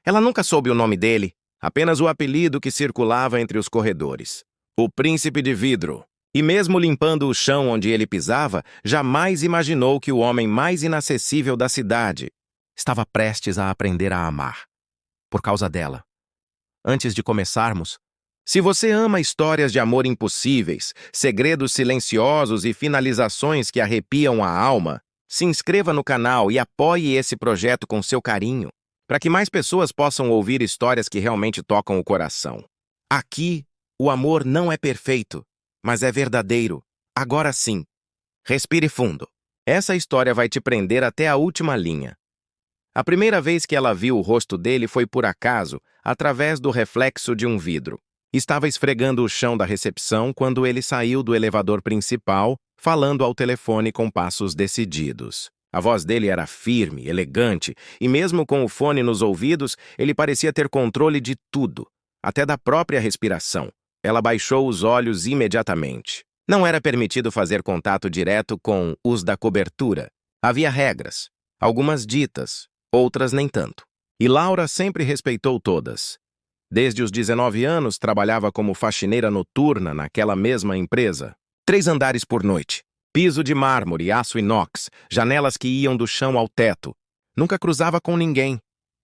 Ela nunca soube o nome dele, apenas o apelido que circulava entre os corredores. O Príncipe de Vidro. E mesmo limpando o chão onde ele pisava, jamais imaginou que o homem mais inacessível da cidade estava prestes a aprender a amar. Por causa dela. Antes de começarmos, se você ama histórias de amor impossíveis, segredos silenciosos e finalizações que arrepiam a alma, se inscreva no canal e apoie esse projeto com seu carinho, para que mais pessoas possam ouvir histórias que realmente tocam o coração. Aqui, o amor não é perfeito, mas é verdadeiro. Agora sim. Respire fundo. Essa história vai te prender até a última linha. A primeira vez que ela viu o rosto dele foi por acaso, através do reflexo de um vidro. Estava esfregando o chão da recepção quando ele saiu do elevador principal, falando ao telefone com passos decididos. A voz dele era firme, elegante, e mesmo com o fone nos ouvidos, ele parecia ter controle de tudo, até da própria respiração. Ela baixou os olhos imediatamente. Não era permitido fazer contato direto com os da cobertura. Havia regras, algumas ditas, outras nem tanto. E Laura sempre respeitou todas. Desde os 19 anos, trabalhava como faxineira noturna naquela mesma empresa. 3 andares por noite. Piso de mármore, aço inox, janelas que iam do chão ao teto. Nunca cruzava com ninguém.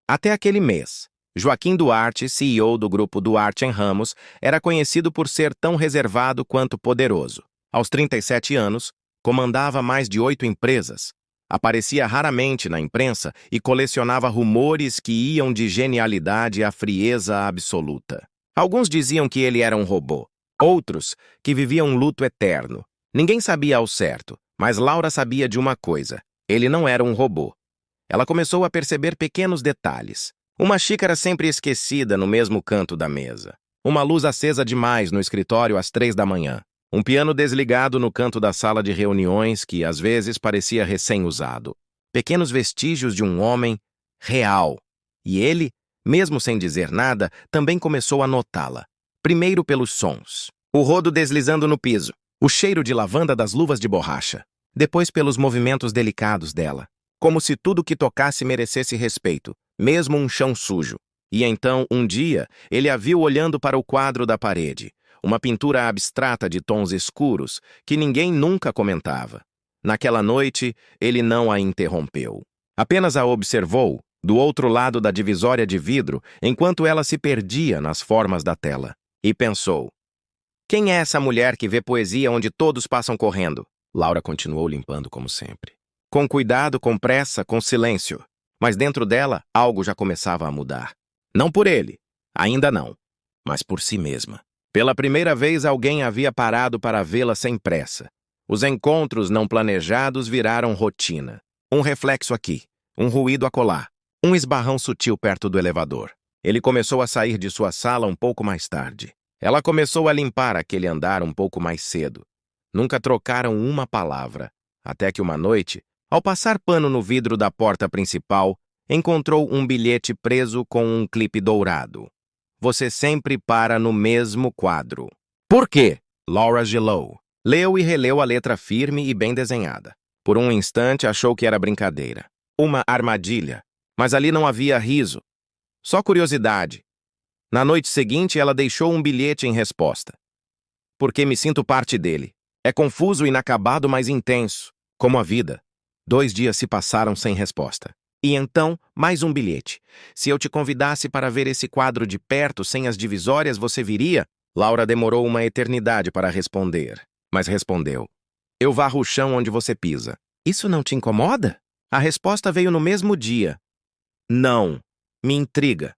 Até aquele mês. Joaquim Duarte, CEO do grupo Duarte Ramos, era conhecido por ser tão reservado quanto poderoso. Aos 37 anos, comandava mais de 8 empresas. Aparecia raramente na imprensa e colecionava rumores que iam de genialidade a frieza absoluta. Alguns diziam que ele era um robô. Outros, que vivia um luto eterno. Ninguém sabia ao certo, mas Laura sabia de uma coisa. Ele não era um robô. Ela começou a perceber pequenos detalhes. Uma xícara sempre esquecida no mesmo canto da mesa. Uma luz acesa demais no escritório às 3 da manhã. Um piano desligado no canto da sala de reuniões que, às vezes, parecia recém-usado. Pequenos vestígios de um homem real. E ele, mesmo sem dizer nada, também começou a notá-la. Primeiro pelos sons. O rodo deslizando no piso. O cheiro de lavanda das luvas de borracha. Depois pelos movimentos delicados dela. Como se tudo que tocasse merecesse respeito. Mesmo um chão sujo. E então, um dia, ele a viu olhando para o quadro da parede, uma pintura abstrata de tons escuros que ninguém nunca comentava. Naquela noite, ele não a interrompeu. Apenas a observou, do outro lado da divisória de vidro, enquanto ela se perdia nas formas da tela. E pensou, quem é essa mulher que vê poesia onde todos passam correndo? Laura continuou limpando como sempre. Com cuidado, com pressa, com silêncio. Mas dentro dela, algo já começava a mudar. Não por ele, ainda não, mas por si mesma. Pela primeira vez, alguém havia parado para vê-la sem pressa. Os encontros não planejados viraram rotina. Um reflexo aqui, um ruído acolá, um esbarrão sutil perto do elevador. Ele começou a sair de sua sala um pouco mais tarde. Ela começou a limpar aquele andar um pouco mais cedo. Nunca trocaram uma palavra, até que uma noite, ao passar pano no vidro da porta principal, encontrou um bilhete preso com um clipe dourado. Você sempre para no mesmo quadro. Por quê? Laura gelou. Leu e releu a letra firme e bem desenhada. Por um instante achou que era brincadeira. Uma armadilha. Mas ali não havia riso. Só curiosidade. Na noite seguinte, ela deixou um bilhete em resposta. Porque me sinto parte dele. É confuso, inacabado, mas intenso. Como a vida. 2 dias se passaram sem resposta. E então, mais um bilhete. Se eu te convidasse para ver esse quadro de perto, sem as divisórias, você viria? Laura demorou uma eternidade para responder. Mas respondeu. Eu varro o chão onde você pisa. Isso não te incomoda? A resposta veio no mesmo dia. Não. Me intriga.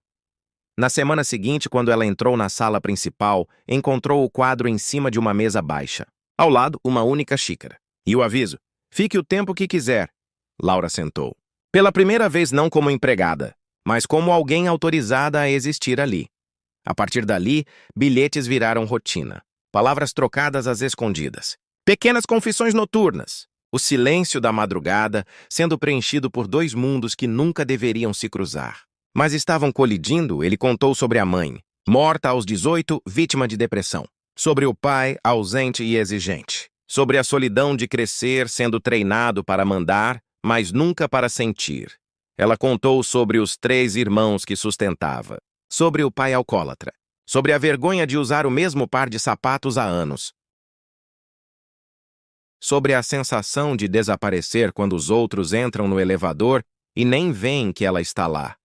Na semana seguinte, quando ela entrou na sala principal, encontrou o quadro em cima de uma mesa baixa. Ao lado, uma única xícara. E o aviso. Fique o tempo que quiser. Laura sentou. Pela primeira vez não como empregada, mas como alguém autorizada a existir ali. A partir dali, bilhetes viraram rotina. Palavras trocadas às escondidas. Pequenas confissões noturnas. O silêncio da madrugada sendo preenchido por 2 mundos que nunca deveriam se cruzar. Mas estavam colidindo, ele contou sobre a mãe, morta aos 18, vítima de depressão. Sobre o pai, ausente e exigente. Sobre a solidão de crescer sendo treinado para mandar, mas nunca para sentir. Ela contou sobre os 3 irmãos que sustentava, sobre o pai alcoólatra, sobre a vergonha de usar o mesmo par de sapatos há anos, sobre a sensação de desaparecer quando os outros entram no elevador e nem veem que ela está lá.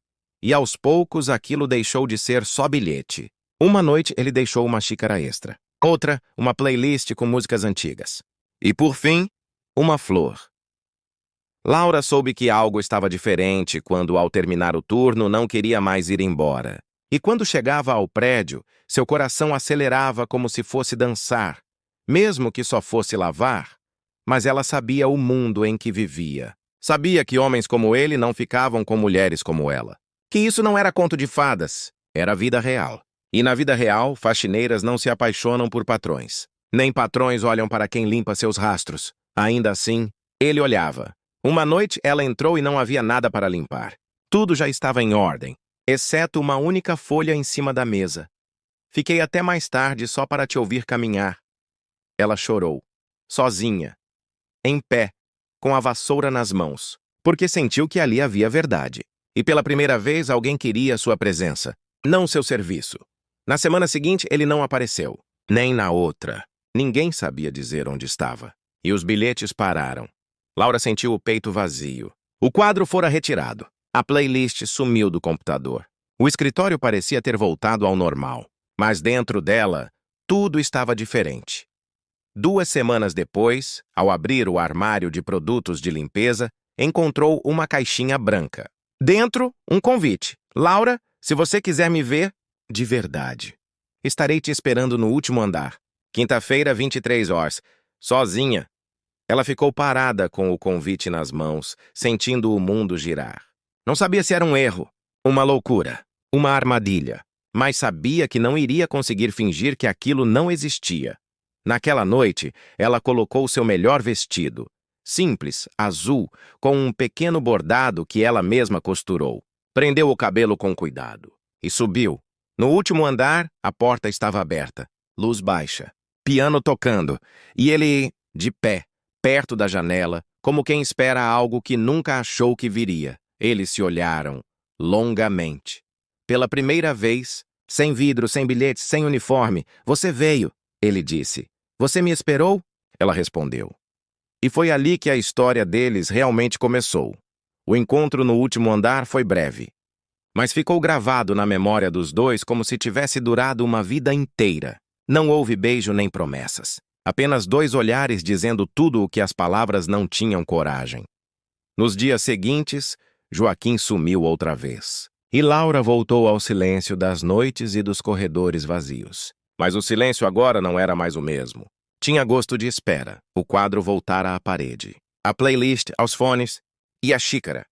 E aos poucos aquilo deixou de ser só bilhete. Uma noite ele deixou uma xícara extra. Outra, uma playlist com músicas antigas. E por fim, uma flor. Laura soube que algo estava diferente quando, ao terminar o turno, não queria mais ir embora. E quando chegava ao prédio, seu coração acelerava como se fosse dançar, mesmo que só fosse lavar. Mas ela sabia o mundo em que vivia. Sabia que homens como ele não ficavam com mulheres como ela. Que isso não era conto de fadas, era vida real. E na vida real, faxineiras não se apaixonam por patrões. Nem patrões olham para quem limpa seus rastros. Ainda assim, ele olhava. Uma noite ela entrou e não havia nada para limpar. Tudo já estava em ordem, exceto uma única folha em cima da mesa. Fiquei até mais tarde só para te ouvir caminhar. Ela chorou, sozinha, em pé, com a vassoura nas mãos, porque sentiu que ali havia verdade. E pela primeira vez alguém queria sua presença, não seu serviço. Na semana seguinte ele não apareceu, nem na outra. Ninguém sabia dizer onde estava. E os bilhetes pararam. Laura sentiu o peito vazio. O quadro fora retirado. A playlist sumiu do computador. O escritório parecia ter voltado ao normal. Mas dentro dela, tudo estava diferente. 2 semanas depois, ao abrir o armário de produtos de limpeza, encontrou uma caixinha branca. Dentro, um convite. Laura, se você quiser me ver, de verdade. Estarei te esperando no último andar. Quinta-feira, 23 horas. Sozinha. Ela ficou parada com o convite nas mãos, sentindo o mundo girar. Não sabia se era um erro, uma loucura, uma armadilha, mas sabia que não iria conseguir fingir que aquilo não existia. Naquela noite, ela colocou seu melhor vestido, simples, azul, com um pequeno bordado que ela mesma costurou. Prendeu o cabelo com cuidado e subiu. No último andar, a porta estava aberta, luz baixa, piano tocando, e ele, de pé, perto da janela, como quem espera algo que nunca achou que viria. Eles se olharam, longamente. Pela primeira vez, sem vidro, sem bilhete, sem uniforme, você veio, ele disse. Você me esperou? Ela respondeu. E foi ali que a história deles realmente começou. O encontro no último andar foi breve, mas ficou gravado na memória dos dois como se tivesse durado uma vida inteira. Não houve beijo nem promessas. Apenas 2 olhares dizendo tudo o que as palavras não tinham coragem. Nos dias seguintes, Joaquim sumiu outra vez. E Laura voltou ao silêncio das noites e dos corredores vazios. Mas o silêncio agora não era mais o mesmo. Tinha gosto de espera. O quadro voltara à parede. A playlist aos fones e a xícara.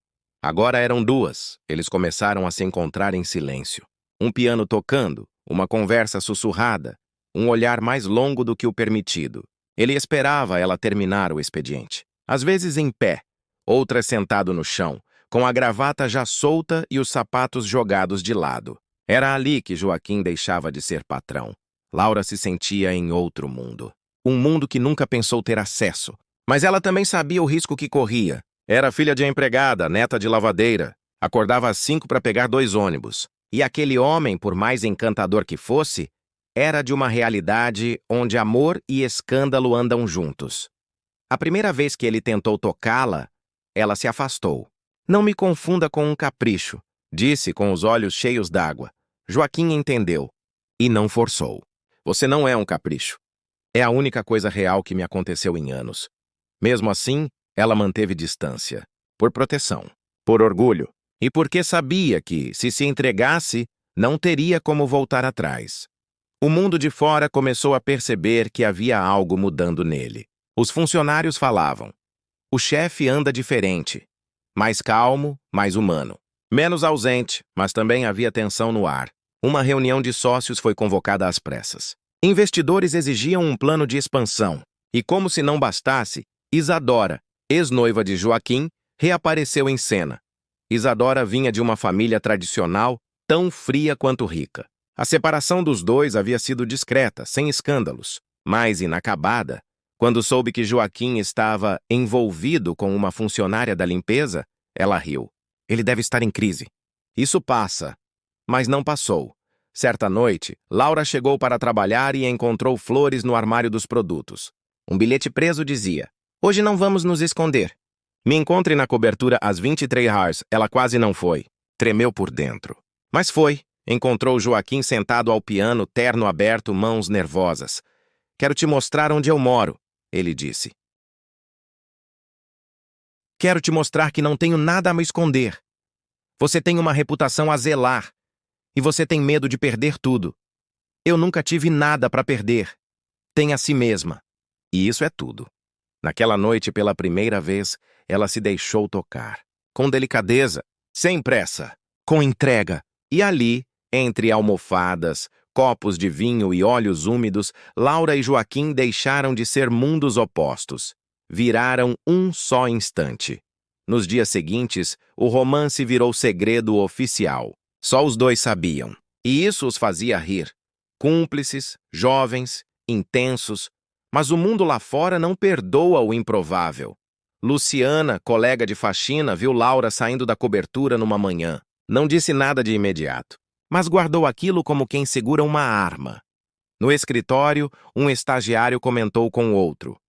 Agora eram 2. Eles começaram a se encontrar em silêncio. Um piano tocando, uma conversa sussurrada, um olhar mais longo do que o permitido. Ele esperava ela terminar o expediente. Às vezes em pé, outras sentado no chão, com a gravata já solta e os sapatos jogados de lado. Era ali que Joaquim deixava de ser patrão. Laura se sentia em outro mundo. Um mundo que nunca pensou ter acesso. Mas ela também sabia o risco que corria. Era filha de empregada, neta de lavadeira. Acordava às 5 para pegar 2 ônibus. E aquele homem, por mais encantador que fosse, era de uma realidade onde amor e escândalo andam juntos. A primeira vez que ele tentou tocá-la, ela se afastou. Não me confunda com um capricho, disse com os olhos cheios d'água. Joaquim entendeu. E não forçou. Você não é um capricho. É a única coisa real que me aconteceu em anos. Mesmo assim, ela manteve distância. Por proteção. Por orgulho. E porque sabia que, se entregasse, não teria como voltar atrás. O mundo de fora começou a perceber que havia algo mudando nele. Os funcionários falavam. O chefe anda diferente. Mais calmo, mais humano. Menos ausente, mas também havia tensão no ar. Uma reunião de sócios foi convocada às pressas. Investidores exigiam um plano de expansão. E como se não bastasse, Isadora, ex-noiva de Joaquim, reapareceu em cena. Isadora vinha de uma família tradicional, tão fria quanto rica. A separação dos dois havia sido discreta, sem escândalos, mas inacabada. Quando soube que Joaquim estava envolvido com uma funcionária da limpeza, ela riu. Ele deve estar em crise. Isso passa. Mas não passou. Certa noite, Laura chegou para trabalhar e encontrou flores no armário dos produtos. Um bilhete preso dizia: "Hoje não vamos nos esconder. Me encontre na cobertura às 23 horas." Ela quase não foi. Tremeu por dentro. Mas foi. Encontrou Joaquim sentado ao piano, terno aberto, mãos nervosas. "Quero te mostrar onde eu moro", ele disse. "Quero te mostrar que não tenho nada a me esconder. Você tem uma reputação a zelar. E você tem medo de perder tudo. Eu nunca tive nada para perder. Tem a si mesma. E isso é tudo." Naquela noite, pela primeira vez, ela se deixou tocar. Com delicadeza, sem pressa, com entrega. E ali, entre almofadas, copos de vinho e olhos úmidos, Laura e Joaquim deixaram de ser mundos opostos. Viraram um só instante. Nos dias seguintes, o romance virou segredo oficial. Só os dois sabiam. E isso os fazia rir. Cúmplices, jovens, intensos. Mas o mundo lá fora não perdoa o improvável. Luciana, colega de faxina, viu Laura saindo da cobertura numa manhã. Não disse nada de imediato, mas guardou aquilo como quem segura uma arma. No escritório, um estagiário comentou com o outro: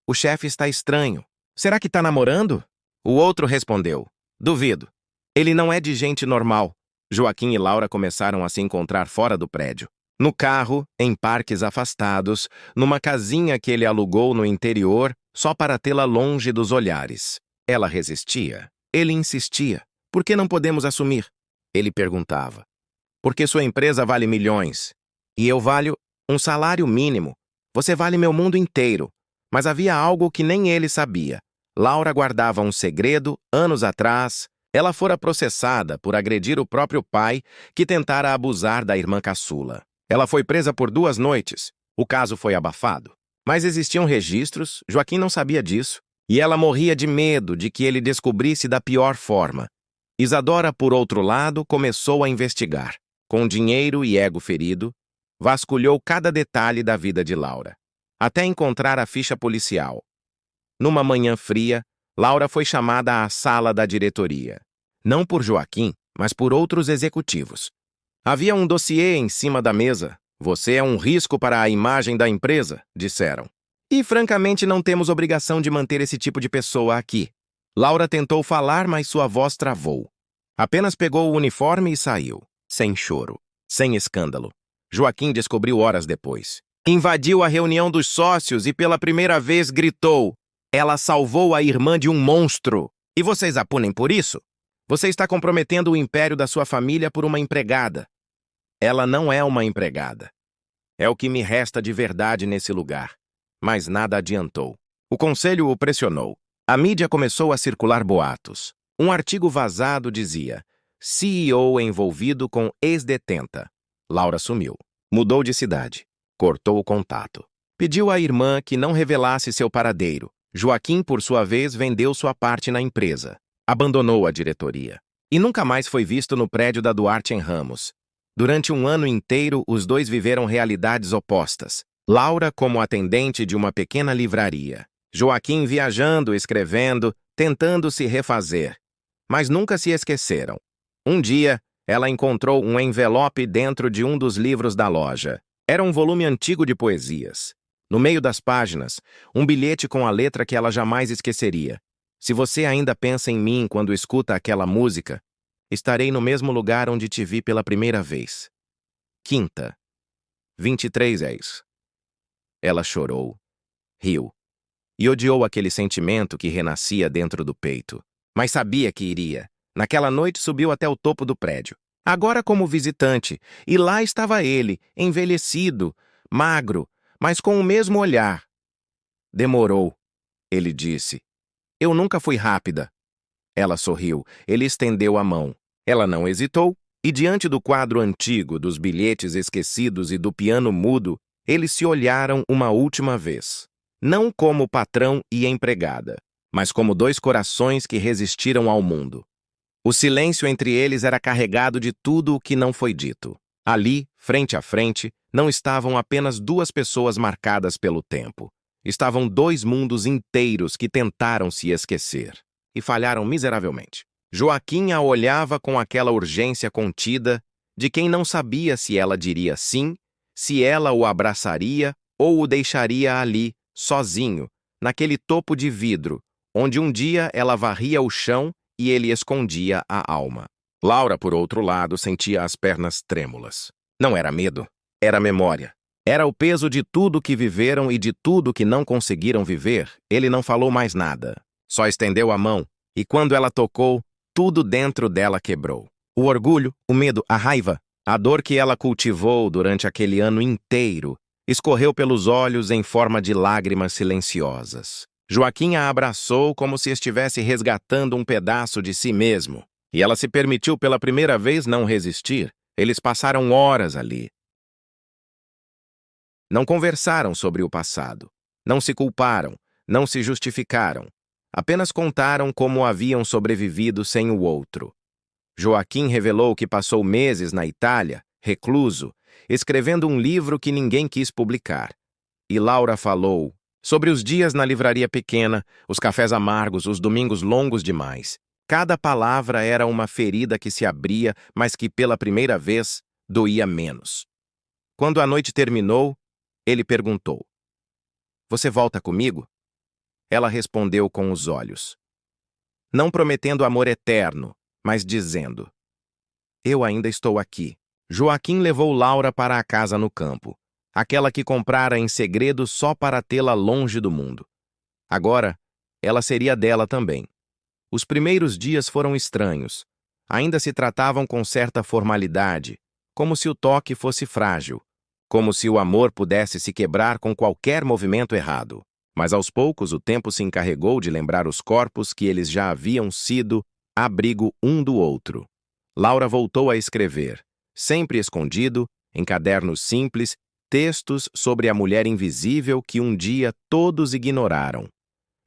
"O chefe está estranho. Será que está namorando?" O outro respondeu: "Duvido. Ele não é de gente normal." Joaquim e Laura começaram a se encontrar fora do prédio. No carro, em parques afastados, numa casinha que ele alugou no interior, só para tê-la longe dos olhares. Ela resistia. Ele insistia. "Por que não podemos assumir?" Ele perguntava. "Porque sua empresa vale milhões. E eu valho um salário mínimo. Você vale meu mundo inteiro." Mas havia algo que nem ele sabia. Laura guardava um segredo anos atrás. Ela fora processada por agredir o próprio pai, que tentara abusar da irmã caçula. Ela foi presa por 2 noites. O caso foi abafado. Mas existiam registros, Joaquim não sabia disso, e ela morria de medo de que ele descobrisse da pior forma. Isadora, por outro lado, começou a investigar. Com dinheiro e ego ferido, vasculhou cada detalhe da vida de Laura, até encontrar a ficha policial. Numa manhã fria, Laura foi chamada à sala da diretoria. Não por Joaquim, mas por outros executivos. Havia um dossiê em cima da mesa. "Você é um risco para a imagem da empresa", disseram. "E, francamente, não temos obrigação de manter esse tipo de pessoa aqui." Laura tentou falar, mas sua voz travou. Apenas pegou o uniforme e saiu, sem choro, sem escândalo. Joaquim descobriu horas depois. Invadiu a reunião dos sócios e pela primeira vez gritou: "Ela salvou a irmã de um monstro! E vocês a punem por isso? Você está comprometendo o império da sua família por uma empregada." Ela não é uma empregada. É o que me resta de verdade nesse lugar. Mas nada adiantou. O conselho o pressionou. A mídia começou a circular boatos. Um artigo vazado dizia: "CEO envolvido com ex-detenta." Laura sumiu. Mudou de cidade. Cortou o contato. Pediu à irmã que não revelasse seu paradeiro. Joaquim, por sua vez, vendeu sua parte na empresa. Abandonou a diretoria. E nunca mais foi visto no prédio da Duarte em Ramos. Durante um ano inteiro, os dois viveram realidades opostas. Laura como atendente de uma pequena livraria. Joaquim viajando, escrevendo, tentando se refazer. Mas nunca se esqueceram. Um dia, ela encontrou um envelope dentro de um dos livros da loja. Era um volume antigo de poesias. No meio das páginas, um bilhete com a letra que ela jamais esqueceria. "Se você ainda pensa em mim quando escuta aquela música, estarei no mesmo lugar onde te vi pela primeira vez. Quinta, 23 és." Ela chorou, riu, e odiou aquele sentimento que renascia dentro do peito. Mas sabia que iria. Naquela noite subiu até o topo do prédio. Agora como visitante, e lá estava ele, envelhecido, magro, mas com o mesmo olhar. "Demorou", ele disse. "Eu nunca fui rápida." Ela sorriu. Ele estendeu a mão. Ela não hesitou, e diante do quadro antigo, dos bilhetes esquecidos e do piano mudo, eles se olharam uma última vez. Não como patrão e empregada, mas como 2 corações que resistiram ao mundo. O silêncio entre eles era carregado de tudo o que não foi dito. Ali, frente a frente, não estavam apenas 2 pessoas marcadas pelo tempo. Estavam 2 mundos inteiros que tentaram se esquecer. E falharam miseravelmente. Joaquim a olhava com aquela urgência contida de quem não sabia se ela diria sim, se ela o abraçaria ou o deixaria ali, sozinho, naquele topo de vidro, onde um dia ela varria o chão e ele escondia a alma. Laura, por outro lado, sentia as pernas trêmulas. Não era medo, era memória. Era o peso de tudo que viveram e de tudo que não conseguiram viver. Ele não falou mais nada. Só estendeu a mão, e quando ela tocou, tudo dentro dela quebrou. O orgulho, o medo, a raiva, a dor que ela cultivou durante aquele ano inteiro, escorreu pelos olhos em forma de lágrimas silenciosas. Joaquim a abraçou como se estivesse resgatando um pedaço de si mesmo. E ela se permitiu pela primeira vez não resistir. Eles passaram horas ali. Não conversaram sobre o passado. Não se culparam. Não se justificaram. Apenas contaram como haviam sobrevivido sem o outro. Joaquim revelou que passou meses na Itália, recluso, escrevendo um livro que ninguém quis publicar. E Laura falou sobre os dias na livraria pequena, os cafés amargos, os domingos longos demais. Cada palavra era uma ferida que se abria, mas que pela primeira vez doía menos. Quando a noite terminou, ele perguntou: "Você volta comigo?" Ela respondeu com os olhos, não prometendo amor eterno, mas dizendo: "Eu ainda estou aqui." Joaquim levou Laura para a casa no campo, aquela que comprara em segredo só para tê-la longe do mundo. Agora, ela seria dela também. Os primeiros dias foram estranhos. Ainda se tratavam com certa formalidade, como se o toque fosse frágil, como se o amor pudesse se quebrar com qualquer movimento errado. Mas aos poucos o tempo se encarregou de lembrar os corpos que eles já haviam sido abrigo um do outro. Laura voltou a escrever, sempre escondido, em cadernos simples, textos sobre a mulher invisível que um dia todos ignoraram.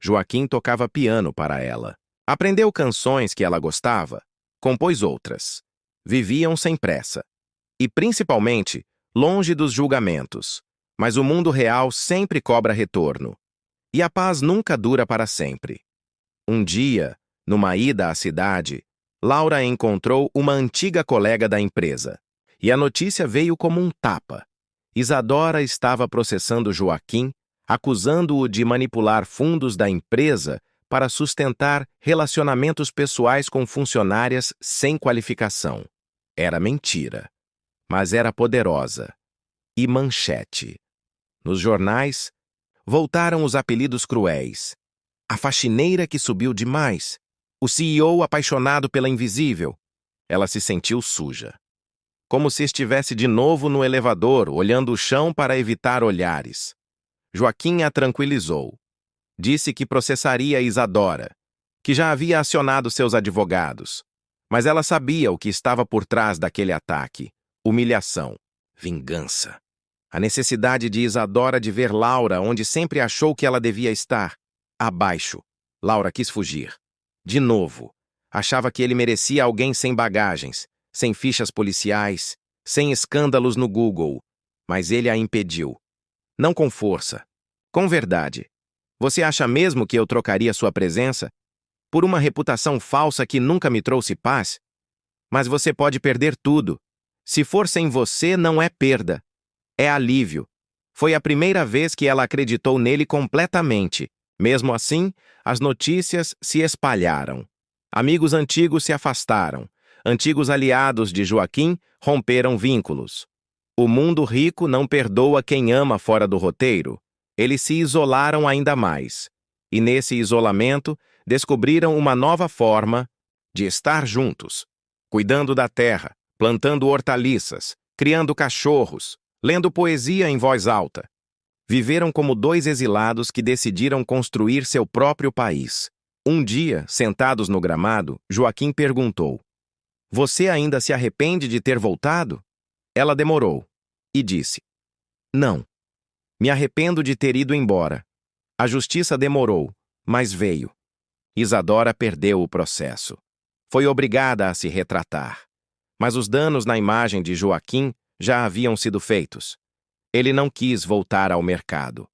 Joaquim tocava piano para ela. Aprendeu canções que ela gostava, compôs outras. Viviam sem pressa. E, principalmente, longe dos julgamentos. Mas o mundo real sempre cobra retorno. E a paz nunca dura para sempre. Um dia, numa ida à cidade, Laura encontrou uma antiga colega da empresa. E a notícia veio como um tapa. Isadora estava processando Joaquim, acusando-o de manipular fundos da empresa para sustentar relacionamentos pessoais com funcionárias sem qualificação. Era mentira, mas era poderosa. E manchete. Nos jornais, voltaram os apelidos cruéis. A faxineira que subiu demais. O CEO apaixonado pela invisível. Ela se sentiu suja. Como se estivesse de novo no elevador, olhando o chão para evitar olhares. Joaquim a tranquilizou. Disse que processaria Isadora, que já havia acionado seus advogados. Mas ela sabia o que estava por trás daquele ataque. Humilhação. Vingança. A necessidade de Isadora de ver Laura onde sempre achou que ela devia estar. Abaixo. Laura quis fugir. De novo. Achava que ele merecia alguém sem bagagens, sem fichas policiais, sem escândalos no Google. Mas ele a impediu. Não com força. Com verdade. Você acha mesmo que eu trocaria sua presença por uma reputação falsa que nunca me trouxe paz? Mas você pode perder tudo. Se for sem você, não é perda. É alívio. Foi a primeira vez que ela acreditou nele completamente. Mesmo assim, as notícias se espalharam. Amigos antigos se afastaram. Antigos aliados de Joaquim romperam vínculos. O mundo rico não perdoa quem ama fora do roteiro. Eles se isolaram ainda mais. E nesse isolamento, descobriram uma nova forma de estar juntos. Cuidando da terra, plantando hortaliças, criando cachorros, lendo poesia em voz alta. Viveram como dois exilados que decidiram construir seu próprio país. Um dia, sentados no gramado, Joaquim perguntou: "Você ainda se arrepende de ter voltado?" Ela demorou e disse: "Não. Me arrependo de ter ido embora. A justiça demorou, mas veio." Isadora perdeu o processo. Foi obrigada a se retratar. Mas os danos na imagem de Joaquim já haviam sido feitos. Ele não quis voltar ao mercado.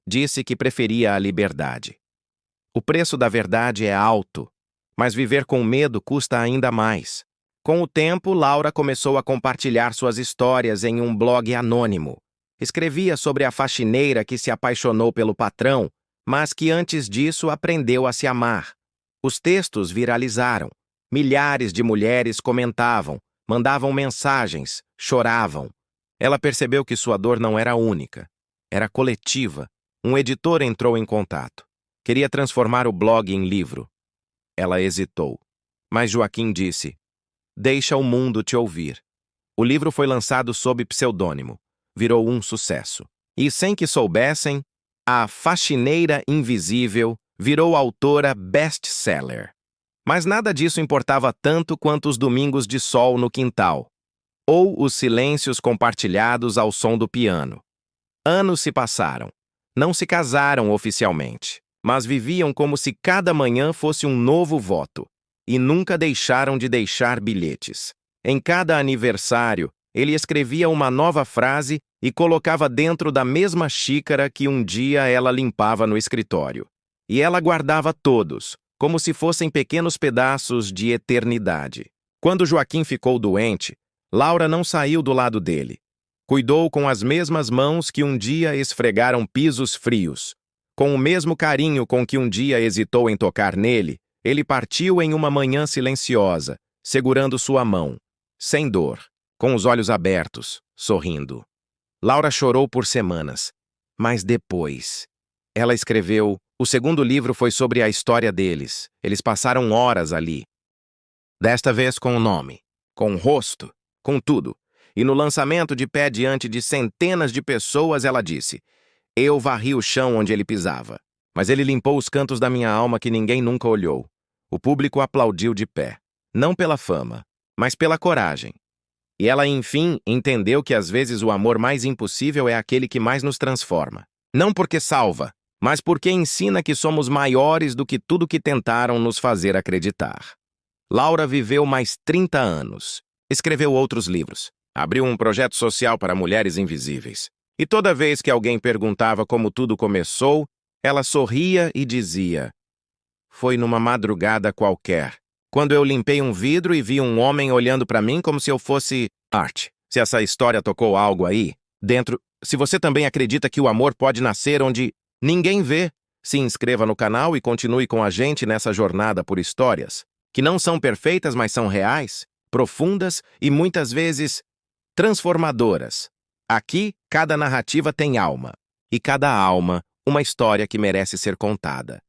Disse que preferia a liberdade. O preço da verdade é alto, Mas viver com medo custa ainda mais. Com o tempo, Laura começou a compartilhar suas histórias em um blog anônimo. Escrevia sobre a faxineira que se apaixonou pelo patrão, mas que antes disso aprendeu a se amar. Os textos viralizaram. Milhares de mulheres comentavam, mandavam mensagens, choravam. Ela percebeu que sua dor não era única, era coletiva. Um editor entrou em contato. Queria transformar o blog em livro. Ela hesitou. Mas Joaquim disse: "Deixa o mundo te ouvir." O livro foi lançado sob pseudônimo. Virou um sucesso. E sem que soubessem, a Faxineira Invisível virou autora best-seller. Mas nada disso importava tanto quanto os domingos de sol no quintal, ou os silêncios compartilhados ao som do piano. Anos se passaram. Não se casaram oficialmente, mas viviam como se cada manhã fosse um novo voto, e nunca deixaram de deixar bilhetes. Em cada aniversário, ele escrevia uma nova frase e colocava dentro da mesma xícara que um dia ela limpava no escritório. E ela guardava todos, como se fossem pequenos pedaços de eternidade. Quando Joaquim ficou doente, Laura não saiu do lado dele. Cuidou com as mesmas mãos que um dia esfregaram pisos frios. Com o mesmo carinho com que um dia hesitou em tocar nele, ele partiu em uma manhã silenciosa, segurando sua mão, sem dor, com os olhos abertos, sorrindo. Laura chorou por semanas, mas depois ela escreveu. O segundo livro foi sobre a história deles. Eles passaram horas ali. Desta vez com o nome, com o rosto, com tudo. E no lançamento de pé diante de centenas de pessoas, ela disse: "Eu varri o chão onde ele pisava, mas ele limpou os cantos da minha alma que ninguém nunca olhou." O público aplaudiu de pé, não pela fama, mas pela coragem. E ela, enfim, entendeu que às vezes o amor mais impossível é aquele que mais nos transforma. Não porque salva, mas porque ensina que somos maiores do que tudo que tentaram nos fazer acreditar. Laura viveu mais 30 anos. Escreveu outros livros. Abriu um projeto social para mulheres invisíveis. E toda vez que alguém perguntava como tudo começou, ela sorria e dizia: "Foi numa madrugada qualquer, quando eu limpei um vidro e vi um homem olhando para mim como se eu fosse arte." Se essa história tocou algo aí, dentro, se você também acredita que o amor pode nascer onde ninguém vê, se inscreva no canal e continue com a gente nessa jornada por histórias, que não são perfeitas, mas são reais, profundas e muitas vezes transformadoras. Aqui, cada narrativa tem alma, e cada alma, uma história que merece ser contada.